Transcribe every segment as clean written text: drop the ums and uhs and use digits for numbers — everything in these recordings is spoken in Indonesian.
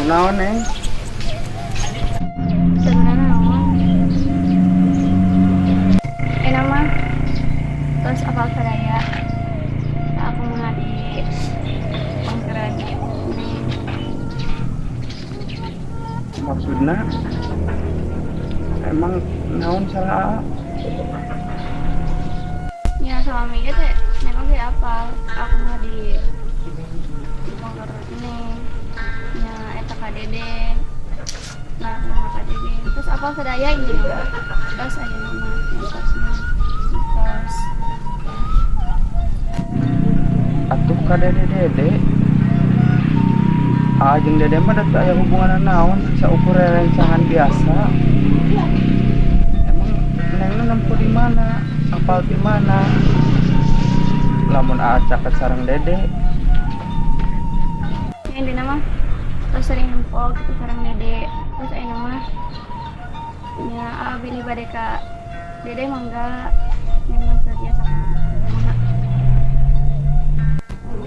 naon neng? Sebenarnya naon? Nama terus apal sadaya aku mengadi pangkeran Maksudnya emang naon salah? ya sama Mega teh memang dia apal aku mengadi pangkeran ini ya eta kadede nah nama kadede terus apal sadaya ini terus aja nama terus Atuh ka dede jeung dede mah da teu aya hubungan naon saukur rerencangan biasa. Emang nengna nempuh di mana? Apal di mana? Lamun caket sareng dede. yang di nama terus sering nempel gitu sareng dede terus ayo nama ya abili badeka dede mangga memang biasa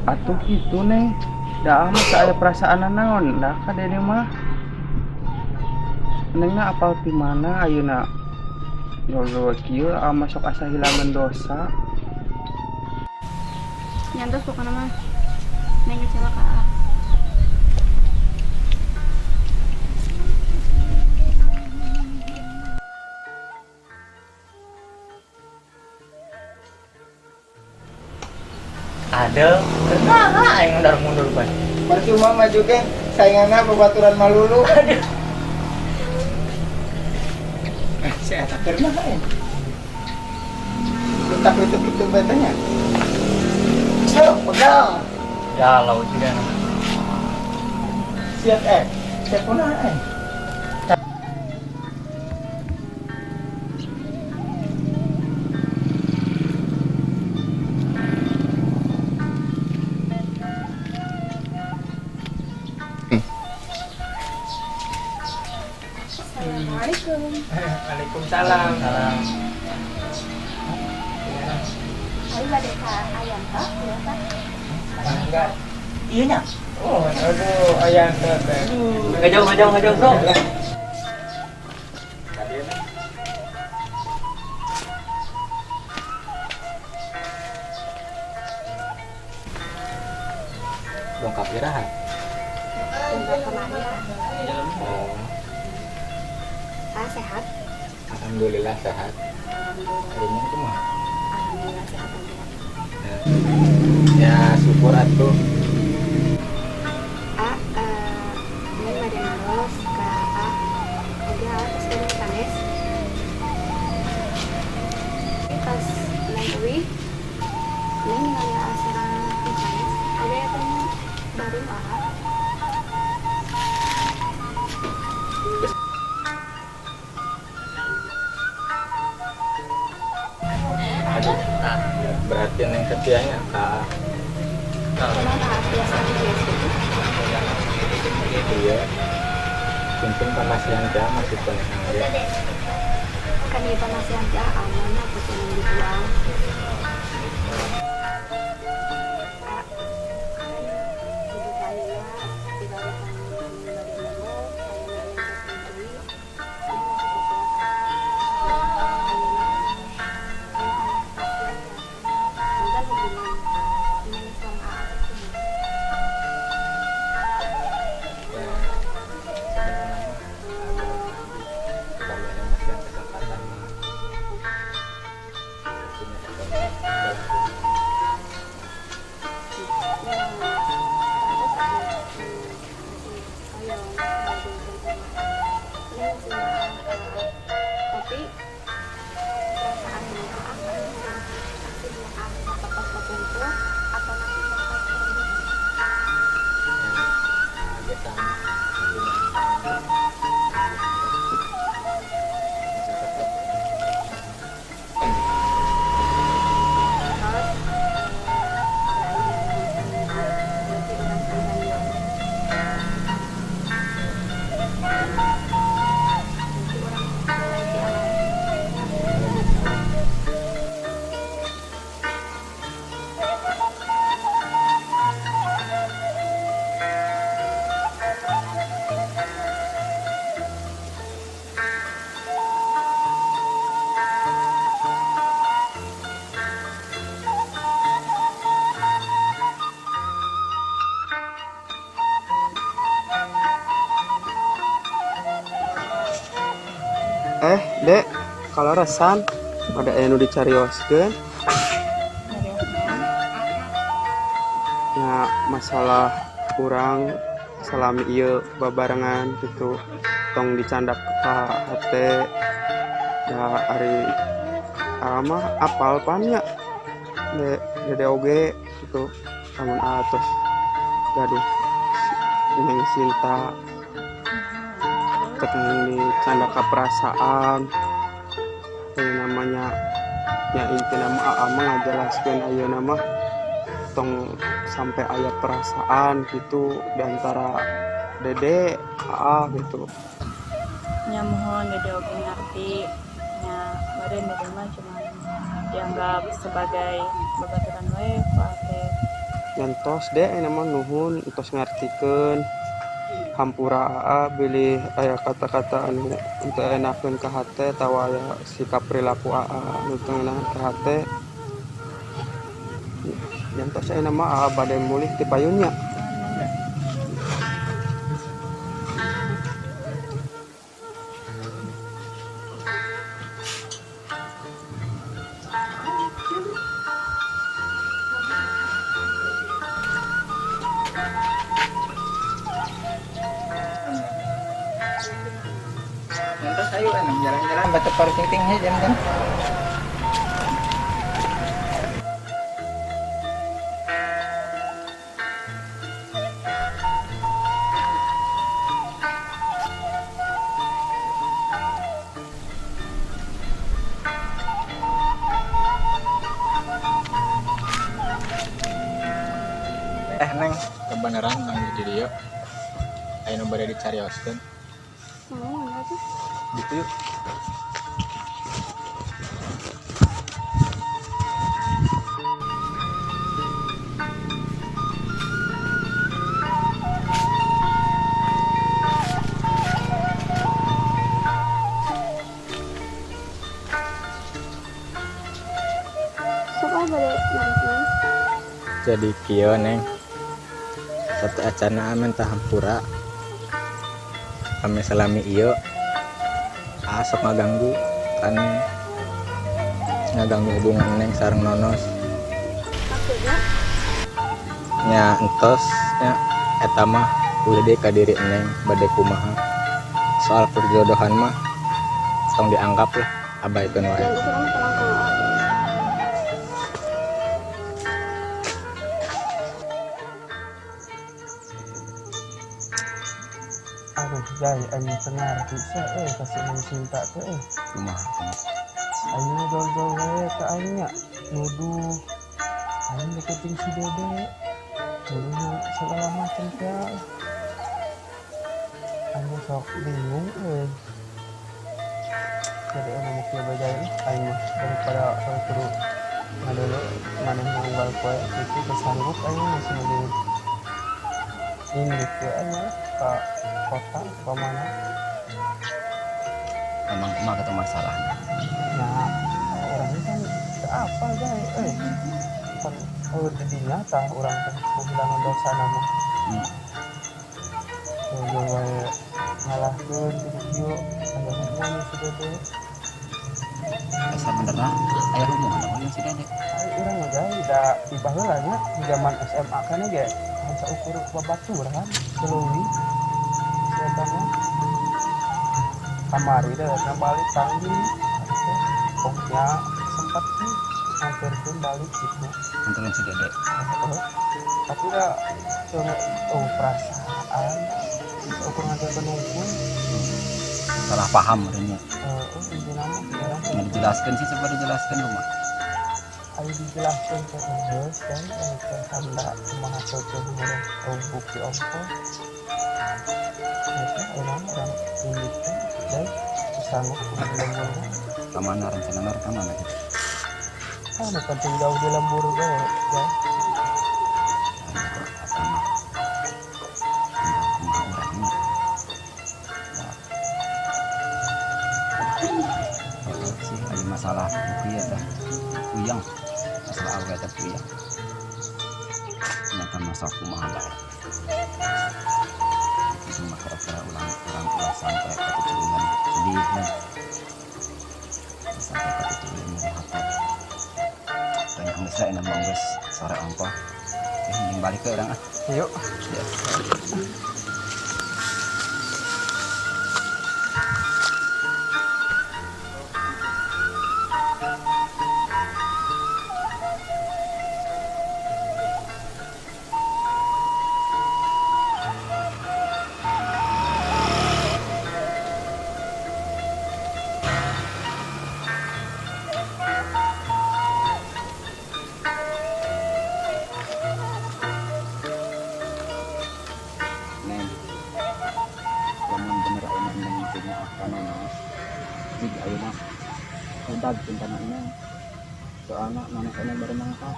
Atuh gitu neng. Da mah teu aya perasaan naon da ka dede mah. Nengna apal di mana ayeuna? Yo kieu masuk asa hilangan dosa. nyantos pokoknya mah neng kecelakaan Ada, kenapa yang mundur ban? Percuma maju ke saingannya babaturan malulu. Aduh, Saya tak pernah Letak itu betanya. Ayo, pegang. galau juga. Siap siap pun Assalamualaikum Waalaikumsalam. Salam. ayo badeka ayam kah biasa Enggak. Iya nya. Oh, aduh, ayam teh. Ngajong bro. Lengkap irahan. untuk kemarin Oh, sehat alhamdulillah sehat. Hari ini cuma. alhamdulillah sehat juga Ya syukur atuh. neng bade naros ka oge terus dari sanes pas neng uwi neng ningali asara di sanes ada yang baru Aduh, nah, berarti yang setianya kak. emang tahap biasa biasa itu Iya. Mungkin pemasihan dia masih penuh aja. kan di panasnya aja aman aku cuma dibuang resan pada anu dicarioskeun. Ya masalah kurang salami ieu babarengan gitu tong dicandak ka hate ya ari mah apal pannya dede oge gitu lamun atos gaduh Neng Sinta ketemu dicandak ka perasaan ini namanya ya inti nama mah ngajelaskeun ayeuna mah tong sampai aya perasaan gitu diantara dede gitu. Nya mohon dede oge ngerti nya bade dede mah cuma dianggap sebagai babaturan we teh Nyantos deh nama nuhun entos ngartikeun hampura bilih aya kata-kata anu teu enakeun ka hate tawa aya sikap perilaku anu teu enakeun ka hate. Nyantos aya nama bade mulih ti payunnya. Terus ayo jalan-jalan batu paru ting-ting aja jalan. Neng kebenaran nang di dieu aya nu bade dicarioskeun Enggak sih. gitu yuk. Sok aya bade ngarepna. Jadi kieu neng satu acana amin tahampura kami salami iyo sok ngaganggu kan ngaganggu hubungan neng sareng nonos Maksudnya nya entos nya eta mah udah deh ka diri neng bade kumaha soal perjodohan mah tong dianggap lah abaikeun wae. yang kurang tenang kalau Aduh jai anu teu ngarti kasih Neng Sinta teh Kumaha ayeuna jol-jol we ka aing nya nuduh aing deketin si Dede nuduh segala macam teh aing sok bingung jadi anu kieu bajai aing mah daripada terus ngadele maneh nanggal poe itu kesanggup aing masih ngeudeung induk we anu ka kota ka mana emang kumaha ketemu masalahnya nah orangnya kan apa guys kan didinya tah orang teh kehilangan dosa nama jadi wae ngalahkeun gitu kieu aya hubungan si Dede dasar beneran aya hubungan apa si Dede urang mah jai da di baheula nya di zaman SMA kan ge hanya ukur babaturan leuwih si eta mah kamari deh balik tanggi pokoknya sempat sih hampir balik gitu anterin si Dede tapi udah cuma perasaan ukur nanti penunggu salah paham ini ini nama sekarang yang dijelaskan sih coba dijelaskan rumah ayo dijelaskan ke Inggris kan ke Handa Mahathir Mohamad bukti ongkos itu orang orang ini kan dan sanggup lembur kemana rencana kemana gitu kan penting jauh di lembur ya ada masalah bukti ya dah puyang masalah awet ada puyang ternyata masalah kumaha bae itu mah kira-kira ulang sampai ke tujuan sedih nih sampai ke itu hapat dan ang bisa ina manggus sore ampo mending balik ke orang ah Yuk. ya. Neng, lamun bener ayeuna neng punya akana mas, jig ayeuna udag cinta neng, soalna manes neng baru mangkat.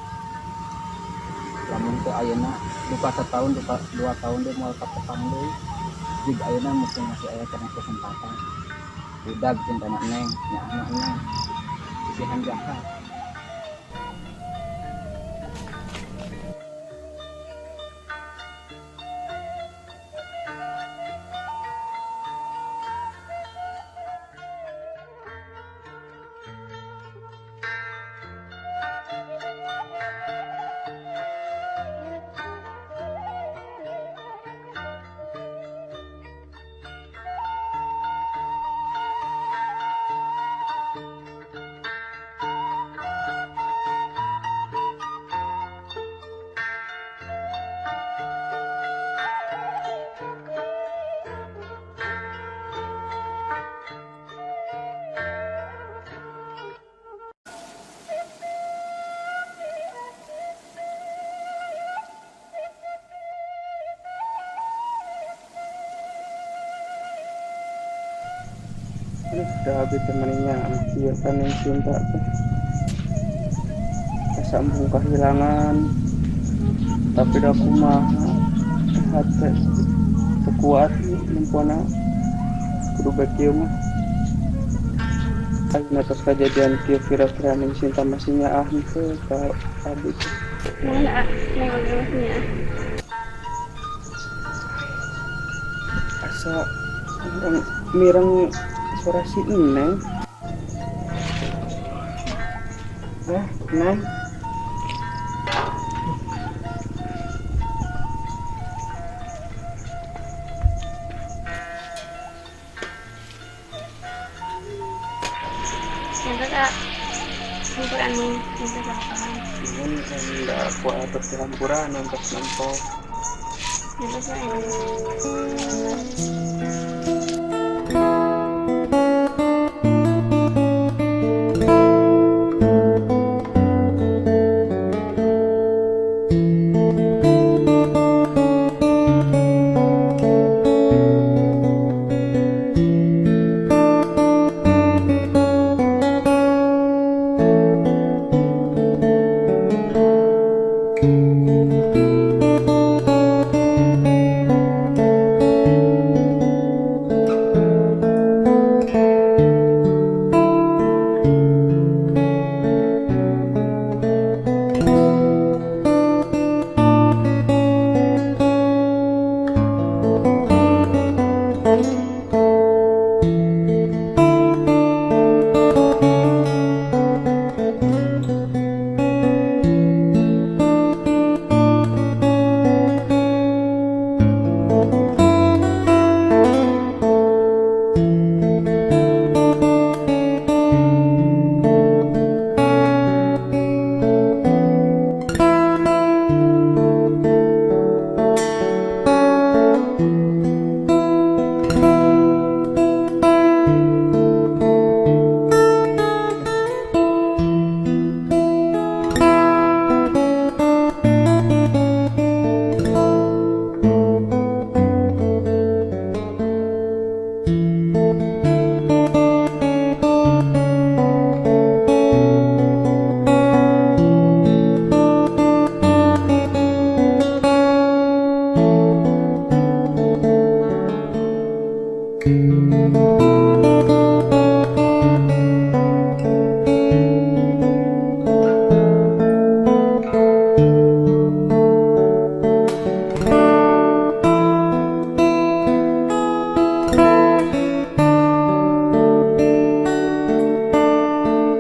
Lamun ke ayeuna duka setahun, duka 2 tahun dia mau kapetang deui, jig ayeuna mungkin masih aya kena kesempatan. Udag cinta neng, nya anak neng, sisihan jahat. Udah habis temennya iya kan yang cinta tuh sambung kehilangan tapi dah kumaha hati sekuat mumpuna kudu bakieu mah atas kejadian kieu kira-kira ning cinta masihnya ke abis Mana neng masnya? asa mireng suara si Neng. Neng. Yang kak, campuranmu, yang kak. Ini enggak kuat bercampuran untuk nempel. Yang kak,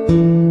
Thank